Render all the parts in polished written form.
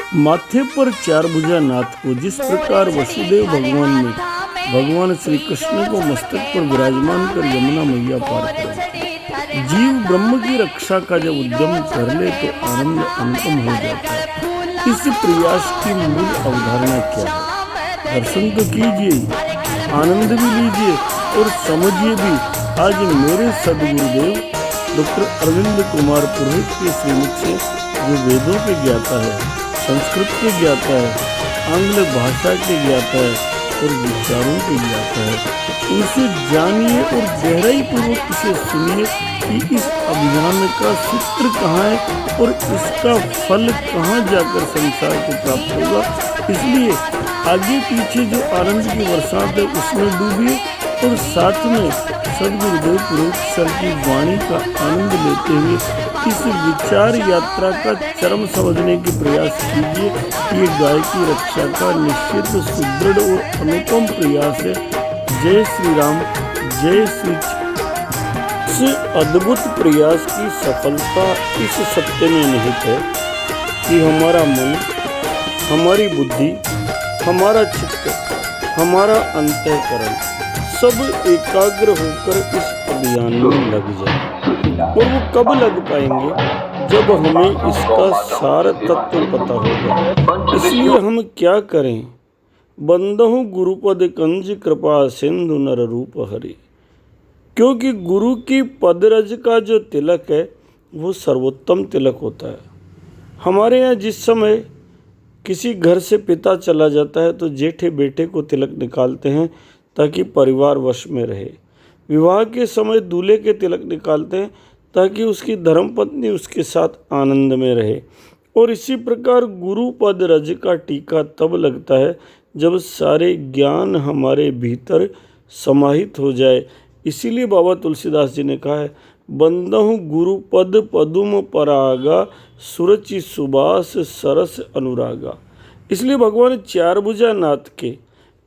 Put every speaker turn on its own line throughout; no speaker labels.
माथे पर चार भुजा नाथ को जिस प्रकार वसुदेव भगवान ने भगवान श्री कृष्ण को मस्तक पर विराजमान कर यमुना मैया पार कर जीव ब्रह्म की रक्षा का जब उद्यम कर ले तो आनंद अंतम हो जाता है। इस प्रयास की मूल अवधारणा क्या है? दर्शन तो कीजिए, आनंद भी लीजिए और समझिए भी। आज मेरे सदगुरुदेव डॉक्टर अरविंद कुमार पुरोहित के श्रीमुख से जो वेदों के ज्ञाता है, संस्कृत के ज्ञाता है, आंग्ल भाषा के ज्ञाता है और विचारों के ज्ञाता है, उनसे जानिए और गहराई पूर्वक इसे सुनिए कि इस अभियान का सूत्र कहाँ है और इसका फल कहाँ जाकर संसार को प्राप्त होगा। इसलिए आगे पीछे जो आनंद की बरसात है उसमें डूबिए और साथ में सदगुरुदेव पुरोहित सर की वाणी का आनंद लेते हुए इस विचार यात्रा का चरम समझने के प्रयास कीजिए। ये गाय की रक्षा का निश्चित सुदृढ़ और अनुपम प्रयास है। जय श्री राम, जय श्री। इस अद्भुत प्रयास की सफलता इस सत्य में निहित है कि हमारा मन, हमारी बुद्धि, हमारा चित्त, हमारा अंतःकरण सब एकाग्र होकर इस अभियान में लग जाए। और वो कब लग पाएंगे? जब हमें इसका सार तत्व पता होगा। इसलिए हम क्या करें? बंदहु गुरुपद कंज कृपा सिंधु नर रूप हरि। क्योंकि गुरु की पदरज का जो तिलक है वो सर्वोत्तम तिलक होता है। हमारे यहाँ जिस समय किसी घर से पिता चला जाता है तो जेठे बेटे को तिलक निकालते हैं ताकि परिवार वश में रहे। विवाह के समय दूल्हे के तिलक निकालते हैं ताकि उसकी धर्मपत्नी उसके साथ आनंद में रहे। और इसी प्रकार गुरु पद रज का टीका तब लगता है जब सारे ज्ञान हमारे भीतर समाहित हो जाए। इसीलिए बाबा तुलसीदास जी ने कहा है, बंदहु गुरु पद पदुम परागा सुरचि सुबास सरस अनुरागा। इसलिए भगवान चार भुजा नाथ के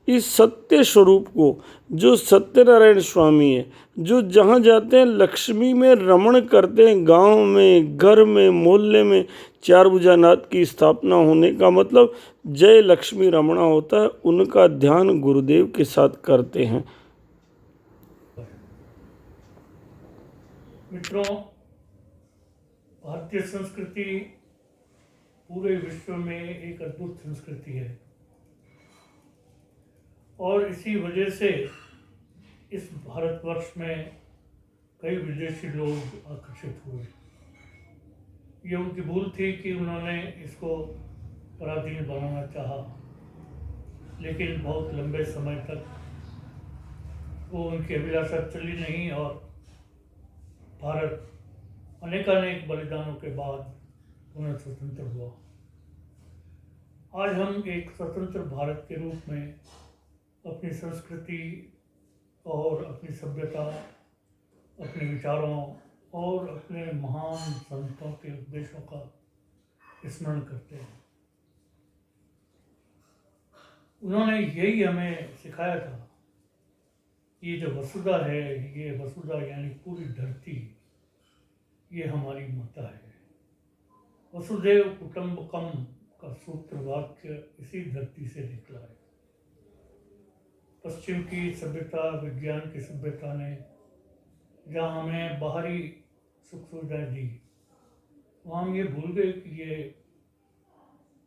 इस सत्य स्वरूप को, जो सत्यनारायण स्वामी है, जो जहाँ जाते हैं लक्ष्मी में रमण करते हैं, गांव में, घर में, मोहल्ले में चार भुजा नाथ की स्थापना होने का मतलब जय लक्ष्मी रमणा होता है। उनका ध्यान गुरुदेव के साथ करते हैं।
मित्रों, भारतीय संस्कृति पूरे विश्व में एक अद्भुत संस्कृति है और इसी वजह से इस भारतवर्ष में कई विदेशी लोग आकर्षित हुए। ये उनकी भूल थी कि उन्होंने इसको पराधीन बनाना चाहा, लेकिन बहुत लंबे समय तक वो उनकी अभिलाषा चली नहीं और भारत अनेकानेक बलिदानों के बाद पुनः स्वतंत्र हुआ। आज हम एक स्वतंत्र भारत के रूप में अपनी संस्कृति और अपनी सभ्यता, अपने विचारों और अपने महान संतों के उपदेशों का स्मरण करते हैं। उन्होंने यही हमें सिखाया था। ये जो वसुधा है, ये वसुधा यानी पूरी धरती, ये हमारी माता है। वसुदेव कुटुंबकम का सूत्र वाक्य इसी धरती से निकला है। पश्चिम की सभ्यता, विज्ञान की सभ्यता ने जहाँ हमें बाहरी सुख सुविधाएं दी, वहाँ हम ये भूल गए कि ये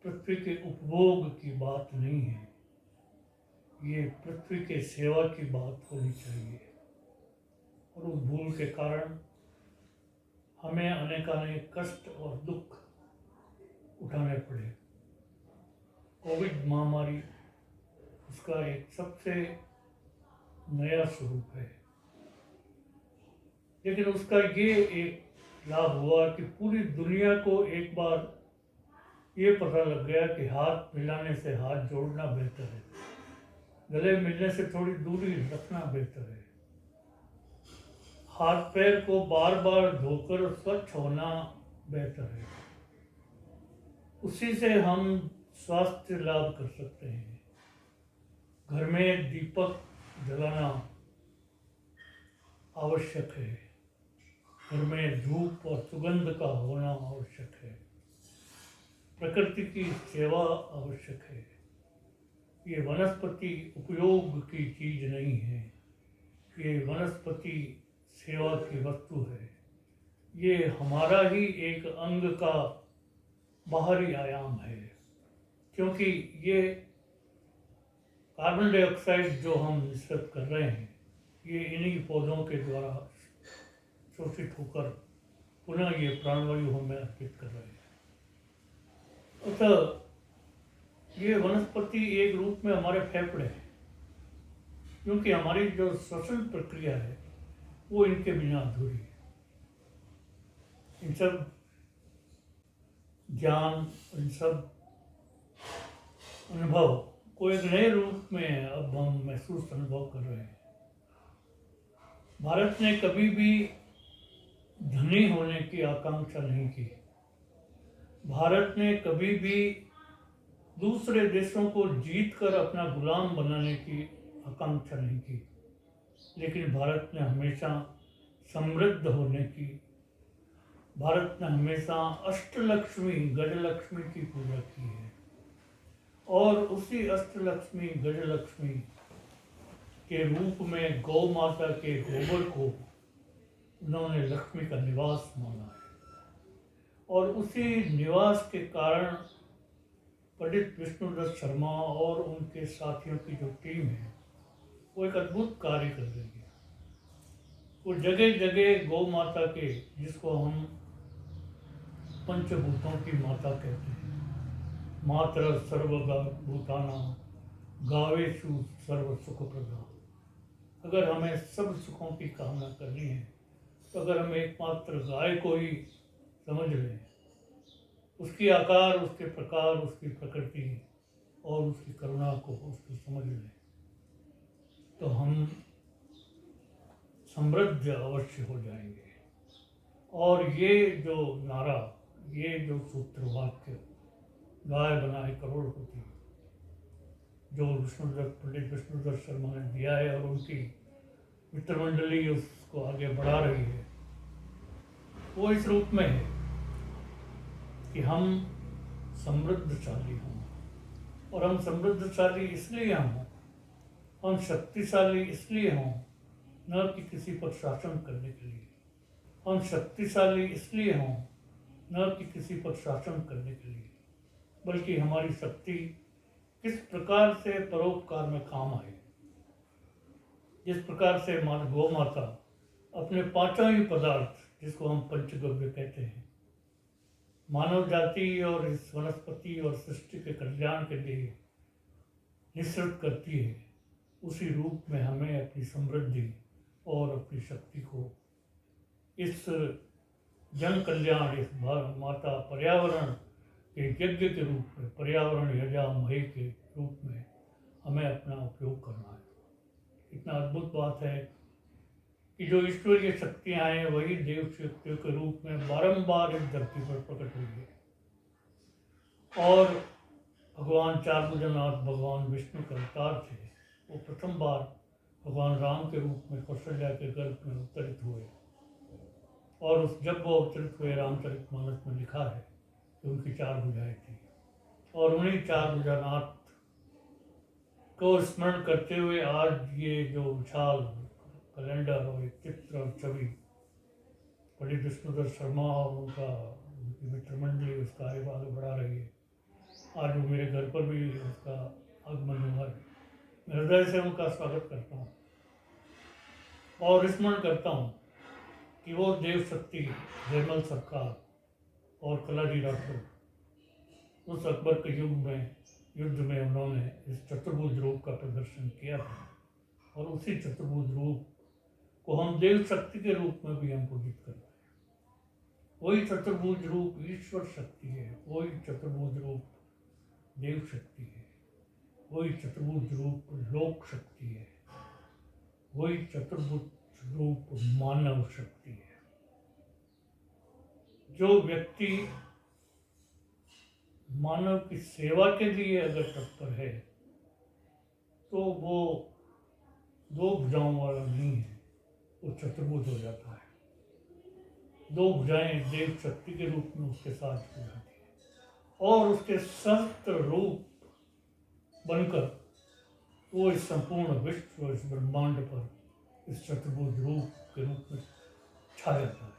पृथ्वी के उपभोग की बात नहीं है, ये पृथ्वी के सेवा की बात होनी चाहिए। और उस भूल के कारण हमें अनेकानेक कष्ट और दुख उठाने पड़े। कोविड महामारी उसका एक सबसे नया स्वरूप है, लेकिन उसका ये एक लाभ हुआ कि पूरी दुनिया को एक बार ये पता लग गया कि हाथ मिलाने से हाथ जोड़ना बेहतर है, गले मिलने से थोड़ी दूरी रखना बेहतर है, हाथ पैर को बार बार धोकर स्वच्छ होना बेहतर है। उसी से हम स्वास्थ्य लाभ कर सकते हैं। घर में दीपक जलाना आवश्यक है, घर में धूप और सुगंध का होना आवश्यक है। प्रकृति की सेवा आवश्यक है। ये वनस्पति उपयोग की चीज नहीं है, ये वनस्पति सेवा की वस्तु है। ये हमारा ही एक अंग का बाहरी आयाम है, क्योंकि ये कार्बन डाइऑक्साइड जो हम निस्सर्ग कर रहे हैं, ये इन्हीं पौधों के द्वारा शोषित होकर पुनः ये प्राणवायु हमें अर्पित कर रहे हैं। अतः ये वनस्पति एक रूप में हमारे फेफड़े हैं, क्योंकि हमारी जो श्वसन प्रक्रिया है वो इनके बिना अधूरी है। इन सब ज्ञान, इन सब अनुभव को एक नए रूप में अब हम महसूस अनुभव कर रहे हैं। भारत ने कभी भी धनी होने की आकांक्षा नहीं की। भारत ने कभी भी दूसरे देशों को जीतकर अपना गुलाम बनाने की आकांक्षा नहीं की, लेकिन भारत ने हमेशा समृद्ध होने की, भारत ने हमेशा अष्टलक्ष्मी गजलक्ष्मी की पूजा की है। और उसी अष्टलक्ष्मी गजलक्ष्मी के रूप में गौ माता के गोबर को उन्होंने लक्ष्मी का निवास माना है। और उसी निवास के कारण पंडित विष्णुदत्त शर्मा और उनके साथियों की जो टीम है वो एक अद्भुत कार्य कर रही है। वो जगह जगह गौ माता के, जिसको हम पंचभूतों की माता कहते हैं, मातृ सर्वभूतानां गावेषु सर्व सुख प्रदा। अगर हमें सब सुखों की कामना करनी है तो अगर हम एकमात्र गाय को ही समझ लें, उसकी आकार, उसके प्रकार, उसकी प्रकृति और उसकी करुणा को उसको समझ लें, तो हम समृद्ध अवश्य हो जाएंगे। और ये जो नारा, ये जो सूत्र वाक्य, गाय बनाए करोड़पति, जो पंडित विष्णुदत्त शर्मा ने दिया है और उनकी मित्रमंडली उसको आगे बढ़ा रही है, वो इस रूप में है कि हम समृद्धशाली हों। और हम समृद्धशाली इसलिए हों, हम शक्तिशाली इसलिए हों, न कि किसी पर शासन करने के लिए। हम शक्तिशाली इसलिए हों, न कि किसी पर शासन करने के लिए, बल्कि हमारी शक्ति किस प्रकार से परोपकार में काम आए। जिस प्रकार से गौ माता अपने पांचों ही पदार्थ, जिसको हम पंचगव्य कहते हैं, मानव जाति और इस वनस्पति और सृष्टि के कल्याण के लिए निःसृत करती है, उसी रूप में हमें अपनी समृद्धि और अपनी शक्ति को इस जन कल्याण, इस माता पर्यावरण के यज्ञ के रूप में, पर्यावरण यजामहे के रूप में हमें अपना उपयोग करना है। इतना अद्भुत बात है कि जो ईश्वरीय शक्तियाँ हैं वही देव शक्तियों के रूप में बारंबार इस धरती पर प्रकट हुई है। और भगवान चारभुजनाथ, भगवान विष्णु के अवतार थे, वो प्रथम बार भगवान राम के रूप में कौशल्या के गर्भ में अवतरित हुए। और जब वो अवतरित हुए, रामचरितमानस में लिखा है कि उनकी चार भुजाएं थी। और उन्हीं चार भुजानाथ को स्मरण करते हुए आज ये जो विशाल कैलेंडर और एक चित्र और छवि पंडित विष्णुदत्त शर्मा और उनकी मित्रमंडली उस कार्य को आगे बढ़ा रही है। आज वो मेरे घर पर भी उसका आगमन हुआ है। मैं हृदय से उनका स्वागत करता हूँ और स्मरण करता हूँ कि वो देव शक्ति जयमल सरकार और कलाजी राठौर उस अकबर के युद्ध में उन्होंने इस चतुर्भुज रूप का प्रदर्शन किया था। और उसी चतुर्भुज रूप को हम देव शक्ति के रूप में भी हम पूजित करते हैं। वही चतुर्भुज रूप ईश्वर शक्ति है, वही चतुर्भुज रूप देव शक्ति है, वही चतुर्भुज रूप लोक शक्ति है, वही चतुर्भुज रूप मानव शक्ति है। जो व्यक्ति मानव की सेवा के लिए अगर तत्पर है तो वो दो भुजाओं वाला नहीं है, वो चतुर्भुज हो जाता है। दो भुजाएं देव शक्ति के रूप में उसके साथ हो जाती है। और उसके सहस्त्र रूप बनकर वो इस संपूर्ण विश्व, इस ब्रह्मांड पर इस चतुर्भुज रूप के रूप में छा जाता है।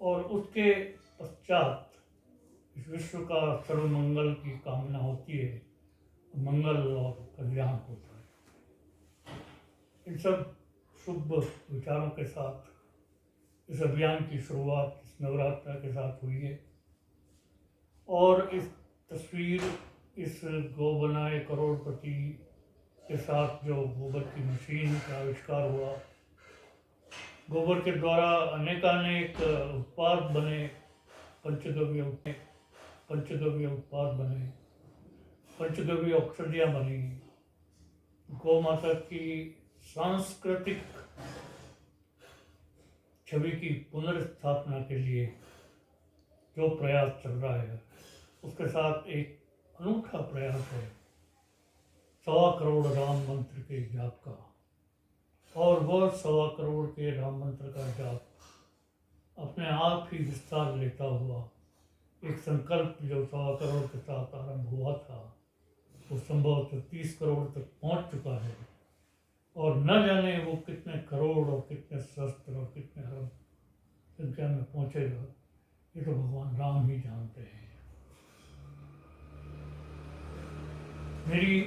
और उसके पश्चात इस विश्व का सर्वमंगल की कामना होती है, मंगल और कल्याण होता है। इन सब शुभ विचारों के साथ इस अभियान की शुरुआत इस नवरात्र के साथ हुई है। और इस तस्वीर, इस गौ बनाए करोड़पति के साथ जो गोबर की मशीन का आविष्कार हुआ, गोबर के द्वारा अनेकानेक उत्पाद बने, पंचगव्य उत्पाद बने, पंचगव्य औषधियाँ बनी। गौ माता की सांस्कृतिक छवि की पुनर्स्थापना के लिए जो प्रयास चल रहा है, उसके साथ एक अनूठा प्रयास है 1.25 करोड़ राम मंत्र के जाप का। और वह 1.25 करोड़ के राम मंत्र का जाप अपने आप ही विस्तार लेता हुआ एक संकल्प जो 1.25 करोड़ के साथ आरंभ हुआ था, वो संभवतः 30 करोड़ तक पहुंच चुका है। और न जाने वो कितने करोड़ और कितने सहस्त्र और कितने अरब संख्या में पहुंचेगा, ये तो भगवान राम ही जानते हैं। मेरी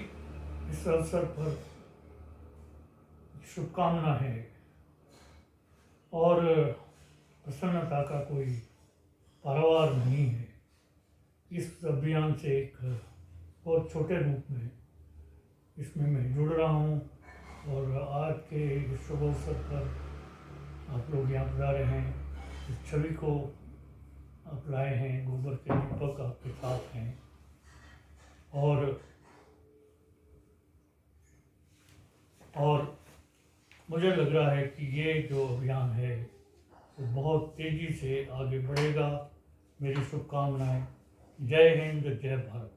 इस अवसर पर शुभकामना है और प्रसन्नता का कोई पारावार नहीं है। इस अभियान से एक बहुत छोटे रूप में इसमें मैं जुड़ रहा हूँ। और आज के इस शुभ अवसर पर आप लोग यहाँ पधारे हैं, इस छवि को आप लाए हैं, गोबर के दीपक आपके साथ हैं। और मुझे लग रहा है कि ये जो अभियान है वो बहुत तेज़ी से आगे बढ़ेगा। मेरी शुभकामनाएं। जय हिंद, जय भारत।